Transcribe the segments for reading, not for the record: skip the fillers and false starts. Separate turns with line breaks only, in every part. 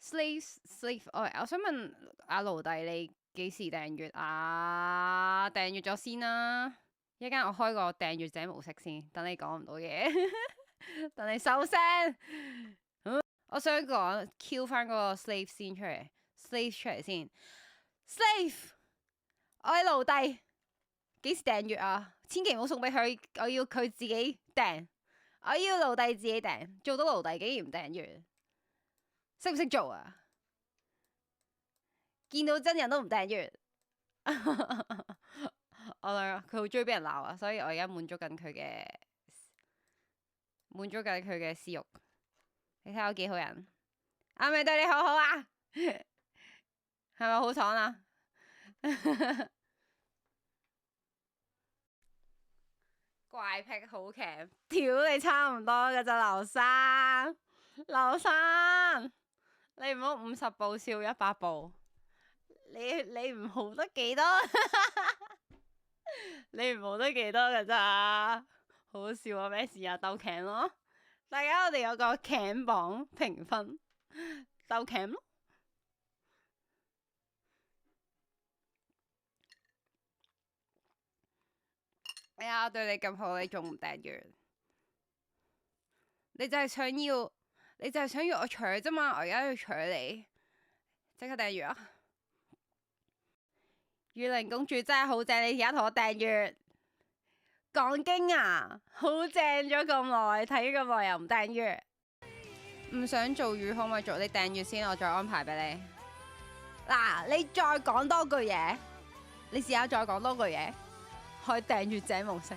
slave，我想問阿奴弟你幾時訂閱啊？訂閱咗先啦，一陣我開個訂閱者模式先，等你講唔到嘢，等你收聲。我想講 Q 翻嗰個 slave 先出嚟，slave 出嚟先。slave，我係奴隸，幾時訂閱啊？千祈唔好送俾佢，我要佢自己訂，我要奴隸自己訂，做到奴隸竟然唔訂閱，識唔識做啊？見到真人都唔訂閱，我佢好中意俾人鬧啊，所以我而家滿足緊佢嘅私欲。你睇我幾好人，係咪對你好好啊？係咪好爽啊？怪癖好強，屌你差唔多㗎咋，劉生，劉生，你唔好50步笑100步，你唔好得幾多？你唔好得幾多㗎咋？好笑啊！咩事啊？鬥鉗咯，大家我哋有個鉗榜評分，鬥鉗咯。哎呀，我對你咁好，你仲唔訂閱？你就係想要我搶啫嘛，我而家要搶你，即刻訂閱啊！雨玲公主真係好正，你而家同我訂閱。講經啊，好正咗咁耐，睇咁耐又唔訂閱。唔想做魚可唔可以做？你訂閱先，我再安排俾你。嗱，你再講多句嘢，你試下再講多句嘢，開訂閱者模式，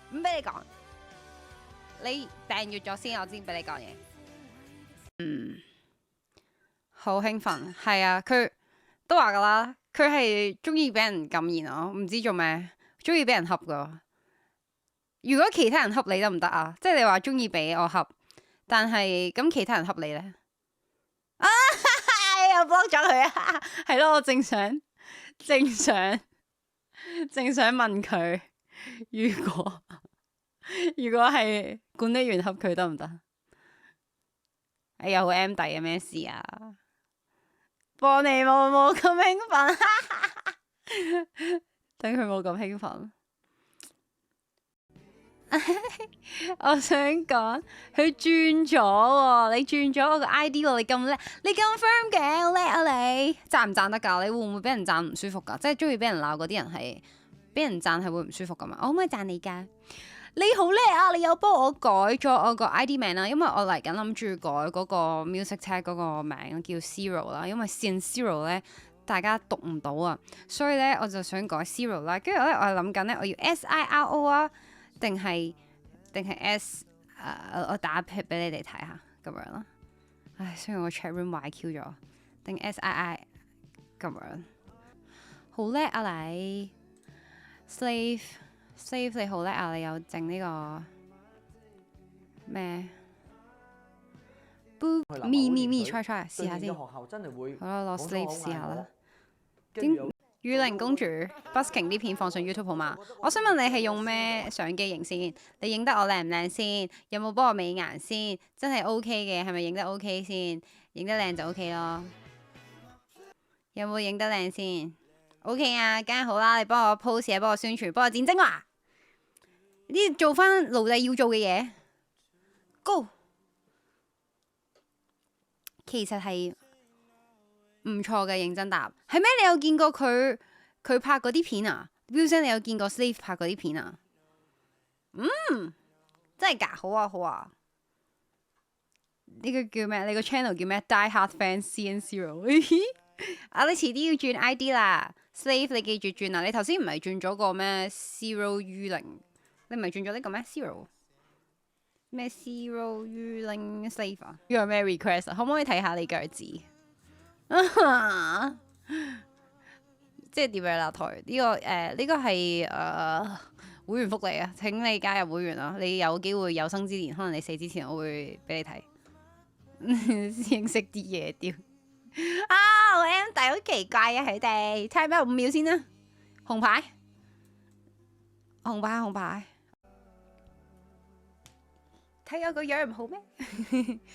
唔俾你講。你訂閱咗先，我先俾你講嘢。好興奮，係啊，佢都話噶啦，佢係中意俾人禁言啊，唔知做咩，中意俾人恰噶。如果其他人恰你得唔得啊？即係你話中意俾我恰，但係咁其他人恰你咧？啊，又 block 咗佢啊！係咯，我正想問佢，如果係管理員恰佢得唔得？哎呀，好 M 底啊！咩事啊？幫你冇咁興奮，等佢冇咁興奮。我想講佢轉咗喎，你轉咗我個 ID 喎，你咁叻，你咁 firm 嘅，好叻啊你！讚唔讚得㗎？你會唔會俾人讚唔舒服㗎？即係中意俾人鬧嗰啲人係俾人讚係會唔舒服㗎嘛？我可唔可以讚你㗎？你好叻啊！你有幫我改咗我個 ID 名啦，因為我嚟緊諗住改嗰個 music tag 嗰個名叫 Zero 啦，因為 Zero 咧大家讀唔到啊，所以咧我就想改 Zero 啦。跟住咧我係諗緊咧，我要 SIRO 啊，定係 S 我打俾你哋睇下咁樣啦。唉，雖然我 chat room 壞 Q 咗，定 SII 咁樣，好叻啊你 slave 你好叻啊！你有整呢個咩？try 試下先。好啦，攞 slave 試下啦。雨玲公主 busking 啲片放上 YouTube 好嘛？我想問你係用咩相機影先？你影得我靚唔靚先？有冇幫我美顏先？真係 OK 嘅，係咪影得 OK 先？影得靚就 OK 咯。有冇影得靚先 ？OK 啊，梗係好啦！你幫我 post 嘢，幫我宣傳，幫我剪精華。呢做翻奴隸要做嘅嘢，Go。其實係唔錯嘅，認真答係咩？你有見過佢拍嗰啲片啊？標聲，你有見過 Slave 拍嗰啲片啊？真係㗎，好啊好啊。呢個叫咩？你個 channel 叫咩 ？Die Hard Fans CN Zero。啊，你遲啲要轉 ID 啦 ，Slave 你記住轉啊！你頭先唔係轉咗個咩 Zero U0？你唔係轉咗呢個咩 Zero？咩 Zero U0 Slave 啊？呢個咩 request 啊？可唔可以睇下你腳趾？即係點樣啦？台呢個呢個係會員福利啊！請你加入會員啊！你有機會有生之年，可能你死之前，我會俾你睇，認識啲嘢屌啊！我 M 弟好奇怪啊，佢哋睇下咩5秒先啦，紅牌，紅牌，紅牌。睇我個樣唔好咩？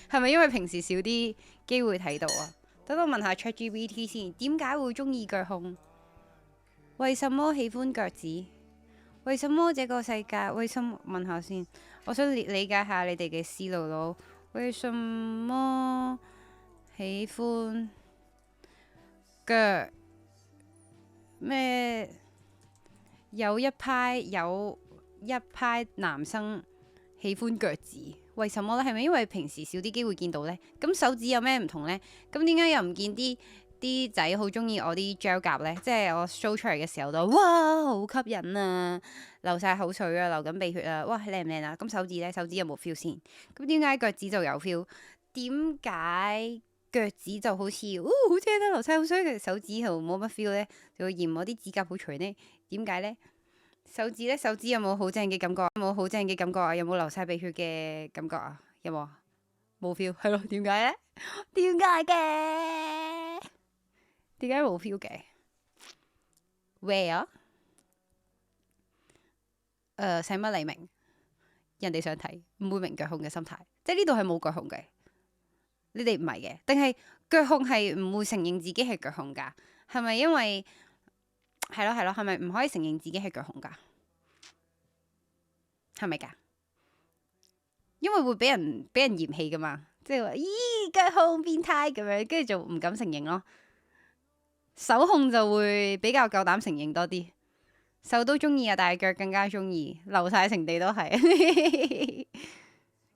係咪因為平時少啲機會睇到啊？等我問下 ChatGPT 先，點解會中意腳控？為什麼喜歡腳趾？為什麼這個世界？為什麼？問下先，我想理解下你哋嘅思路咯。為什麼喜歡腳咩？有一派男生喜歡腳趾，為什麼呢？係咪因為平時少啲機會見到呢？咁手指有咩唔同呢？咁點解又唔見啲仔好中意我啲 gel 甲呢？即係我 show 出嚟嘅時候都哇好吸引啊，流晒口水啊，流緊鼻血啊，哇靚唔靚啊？咁手指呢？手指有冇 feel 先？咁點解腳趾就有 feel？點解腳趾就好似好正啊，流晒口水嘅手指就冇乜 feel 呢？就會嫌我啲指甲好除呢？點解呢？手指呢？手指有冇好正嘅感覺？有冇好正嘅感覺啊？有冇流晒鼻血嘅感覺啊？有冇啊？冇 feel 係咯？點解呢？點解嘅？點解冇 feel 嘅？Where？使乜你明？人哋想睇，唔會明腳控嘅心態，即係呢度係冇腳控嘅。你哋唔係嘅，定係腳控係唔會承認自己係腳控噶？係咪因為係咯？係咪唔可以承認自己係腳控噶？係咪噶？因為會俾人嫌棄噶嘛，即係話咦腳控變態咁樣，跟住就唔敢承認咯。手控就會比較夠膽承認多啲，手都中意啊，但係腳更加中意，流晒成地都係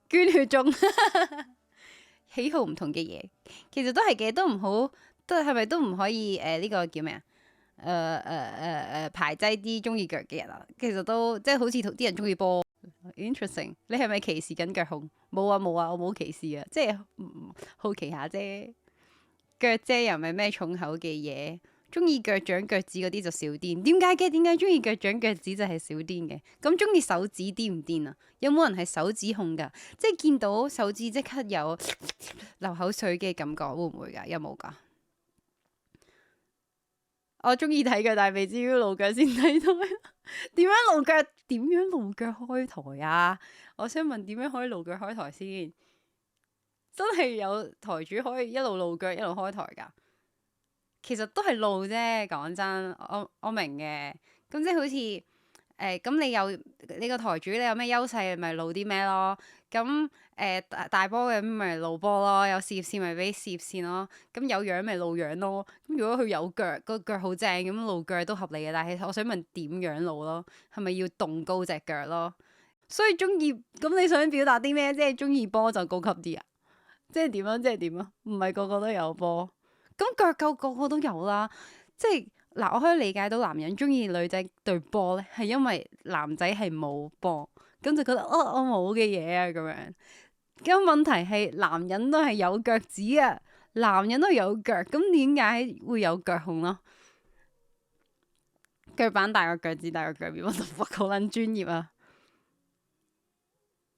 捐血中。喜好唔同嘅嘢，其實都係嘅，都唔好，都係咪都唔可以呢個叫咩啊？排擠啲中意腳嘅人啊。其實都即係好似啲人中意波。Interesting，你係咪歧視緊腳控？冇啊冇啊，我冇歧視啊，即係好奇下啫。腳啫又唔係咩重口嘅嘢，中意腳掌腳趾嗰啲就少癲。點解嘅？點解中意腳掌腳趾就係少癲嘅？咁中意手指癲唔癲啊？有冇人係手指控噶？即係見到手指即刻有流口水嘅感覺，會唔會噶？有冇噶？我中意睇腳，但係未至於露腳先睇到。點樣露腳？點樣露腳開台啊？我想問點樣可以露腳開台先？真係有台主可以一路露腳一路開台噶？其實都係露啫，講真，我明嘅。咁即係好似咁你有你個台主，你有咩優勢咪露啲咩咯？咁大波嘅咪露波咯，有事業線咪俾事業線咯。咁有樣咪露樣咯。咁如果佢有腳，個腳好正，咁露腳都合理嘅。但係我想問點樣露咯？係咪要動高隻腳咯？所以中意咁你想表達啲咩？即係中意波就高級啲啊？即係點啊？即係點啊？唔係個個都有波。咁腳夠個個都有啦，即係嗱，我可以理解到男人中意女仔對波咧，係因為男仔係冇波，咁就覺得我冇嘅嘢啊咁樣。咁問題係男人都係有腳趾啊，男人都有腳，咁點解會有腳控咯？腳板大過腳趾大過腳面，我就好撚專業啊！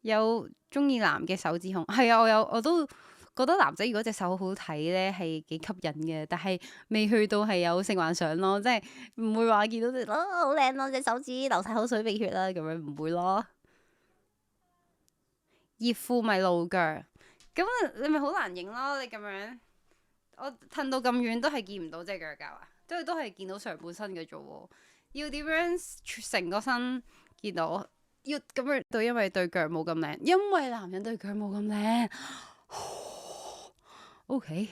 有中意男嘅手指控，係啊，我都。覺得男仔如果隻手好睇咧，係幾吸引嘅，但係未去到係有性幻想咯，即係唔會話見到隻好靚咯，隻手指流晒口水鼻血啦，咁樣唔會咯。熱褲咪露腳，咁你咪好難影咯。你咁樣，我褪到咁遠都係見唔到隻腳甲啊，都係見到上半身嘅啫喎。要點樣成個身見到？要咁樣對，因為對腳冇咁靚，因為男人對腳冇咁靚。OK，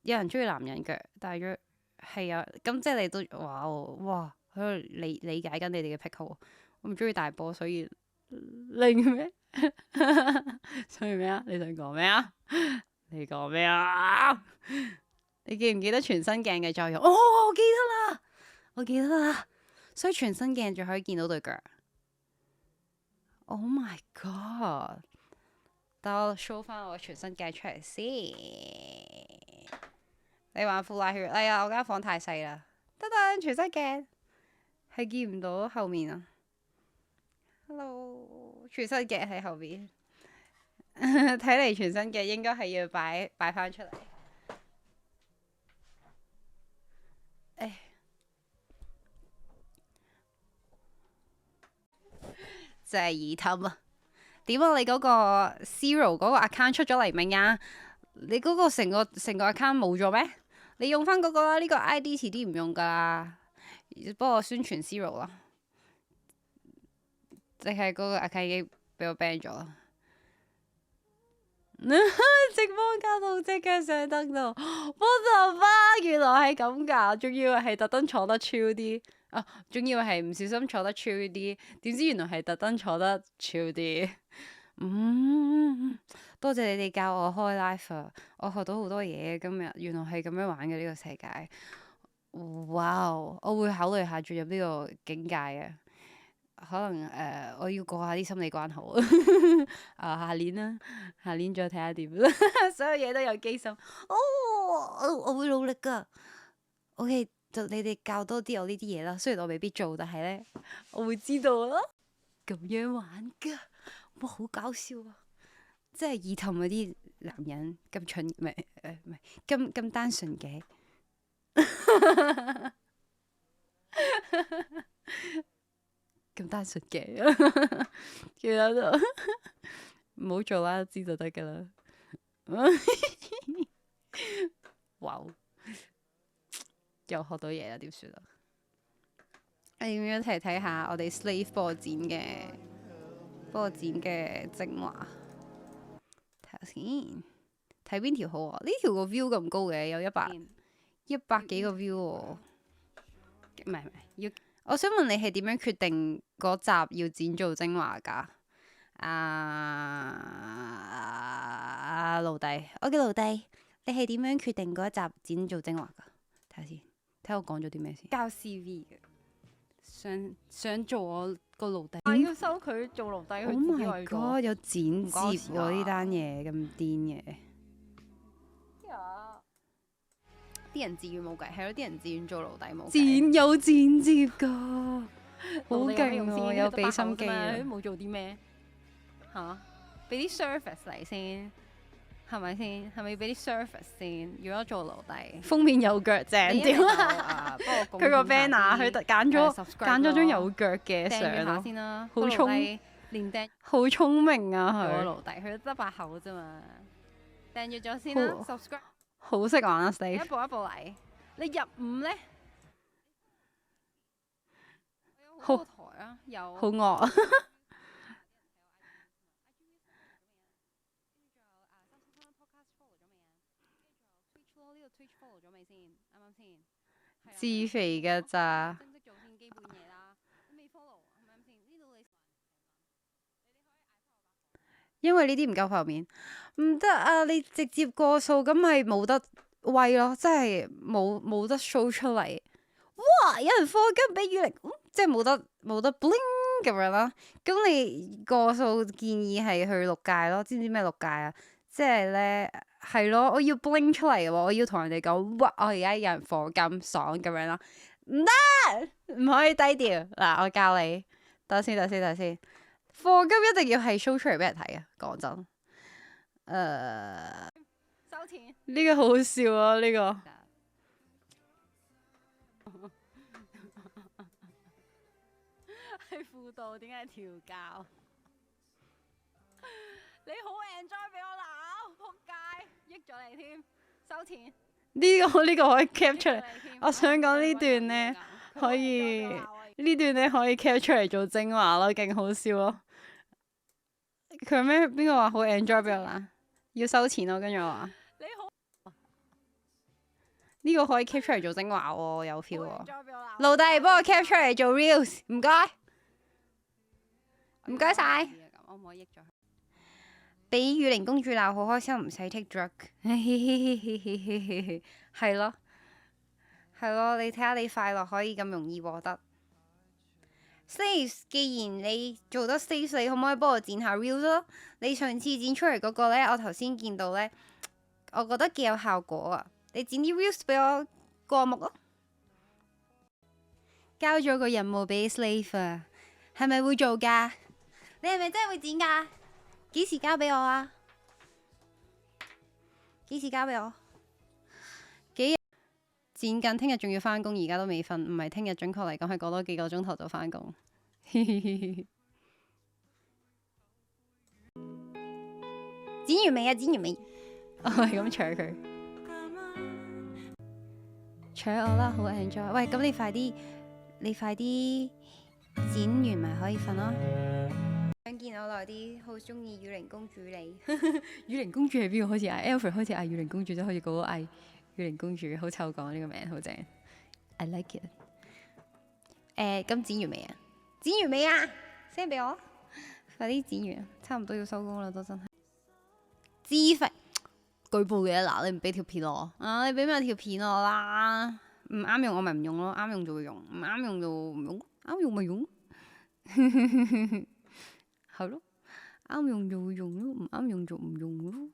有人中意男人腳，大約係啊，咁即係你都哇喺度理解緊你哋嘅癖好。我唔中意大波，所以令咩？所以咩啊？你想講咩啊？你講咩啊？你記唔記得全身鏡嘅作用？哦，我記得啦，所以全身鏡就可以見到對腳。Oh my god！等我 show 翻我全身鏡出嚟先。你話褲瀨血？哎呀，我間房太細啦。得，全身鏡係見唔到後面啊。Hello，全身鏡喺後面。睇嚟全身鏡應該係要擺翻出嚟。真係耳氹啊！點啊？你嗰個 Zero 嗰個 account 出咗嚟未啊？你嗰個成個 account 冇咗咩？你用翻嗰個啦，呢個 ID 遲啲唔用噶啦，幫我宣傳 Zero 啦。即係嗰個 account 已經俾我 ban 咗啦。直播加到即刻上得到，我就花原來係咁噶，仲以為係特登坐得超啲啊，仲以為係唔小心坐得超啲，點知原來係特登坐得超啲。多謝你哋教我開 live 啊，我學到好多嘢今日，原來係咁樣玩嘅呢個世界。哇，我會考慮下進入呢個境界嘅。可能我要過下啲心理關口下年啦，下年再睇下點啦。所有嘢都有機心。我會努力噶。OK，就你哋教多啲我呢啲嘢啦。雖然我未必做，但係咧我會知道咯。咁樣玩噶，哇，好搞笑啊！即係意氹嗰啲男人咁蠢，唔係咁單純嘅。咁單純嘅，其實都唔好做啦，知就得噶啦。哇，又學到嘢啦，點算啊？你要唔要睇下我哋 Slave 幫我剪嘅精華？睇下先，睇邊條好啊？呢條個 view 咁高嘅，有100幾個 view 喎。唔係，要。我想問你係點樣決定嗰集要剪做精華㗎？奴弟，我叫奴弟，你係點樣決定嗰一集剪做精華㗎？睇下先，睇我講咗啲咩先。交 CV 嘅，想做我個奴隸。要收佢做奴隸。Oh my god！有剪接喎，呢單嘢咁癲嘅。啲人自願冇計，係咯，啲人自願做奴隸冇計。有剪接噶，好勁喎！有俾心機啊！冇做啲咩嚇？俾啲 service 嚟先，係咪先？係咪要俾啲 service 先？如果做奴隸，封面有腳正啲啊！佢個 banner 佢揀咗張有腳嘅相咯。先啦，好聰明啊！佢奴隸，佢得把口啫嘛。訂閱咗先啦 ，subscribe。好識玩啊 Steve 一步一步嚟。你入伍咧？好台啊，有好惡啊！自肥㗎咋？因為呢啲唔夠浮面，唔得啊！你直接過數咁咪冇得威咯，即係冇得 show 出嚟。哇！有人課金俾雨玲，即係冇得 bling 咁樣啦。咁你過數建議係去6屆咯，知唔知咩6屆啊？即係咧係咯，我要 bling 出嚟喎，我要同人哋講，哇！我而家有人課金爽咁樣啦，唔得，唔可以低調。嗱，我教你，等先。課金一定要係 show 出嚟俾人睇啊！講真，收錢呢個好好笑啊！呢個係輔導，點解係調教？你好 enjoy 俾我鬧，仆街，益咗你添，收錢。呢個可以 cap 出嚟。我想講呢段咧可以，呢段咧可以 cap 出嚟做精華咯，勁好笑咯。佢咩？邊個話好 enjoy 俾我鬧？要收錢咯，跟住我話。你好。呢個可以 cap 出嚟做精華喎，有 feel 喎。奴弟幫我 cap 出嚟做 reels，唔該。唔該晒。我唔可以益咗佢。俾雨玲公主鬧好開心，唔使 take drug。係咯，你睇下你快樂可以咁容易獲得。Slaves， 既然你做得 Slaves， 你可唔可以幫我剪下 reels 咯？你上次剪出嚟嗰個咧，我頭先見到咧，我覺得幾有效果啊！你剪啲 reels 俾我過目咯。交咗個任務俾 Slave 啊，係咪會做㗎？你係咪真係會剪㗎？幾時交俾我啊？幾時交俾我？幾日剪緊？聽日仲要返工，而家都未瞓。唔係聽日，準確嚟講係過多幾個鐘頭就返工。剪完未啊？剪完未？我係咁搶佢，搶我啦，好 enjoy。喂，咁你快啲剪完咪可以瞓咯。想見我耐啲，好中意雨玲公主你。雨玲公主係邊個？好似嗌 Alfred，開始嗌雨玲公主，就好似個個嗌雨玲公主，好臭講呢個名，好正。I like it。咁剪完未啊？剪完未啊？send 俾我，快啲剪完，差唔多要收工啦，都真係。資費舉報嘅嗱，你唔俾條片我啊？你俾咩條片我啦？唔啱用我咪唔用咯，啱用就會用，唔啱用就唔用，啱用咪用。係咯，啱用就會用咯，唔啱用就唔用咯。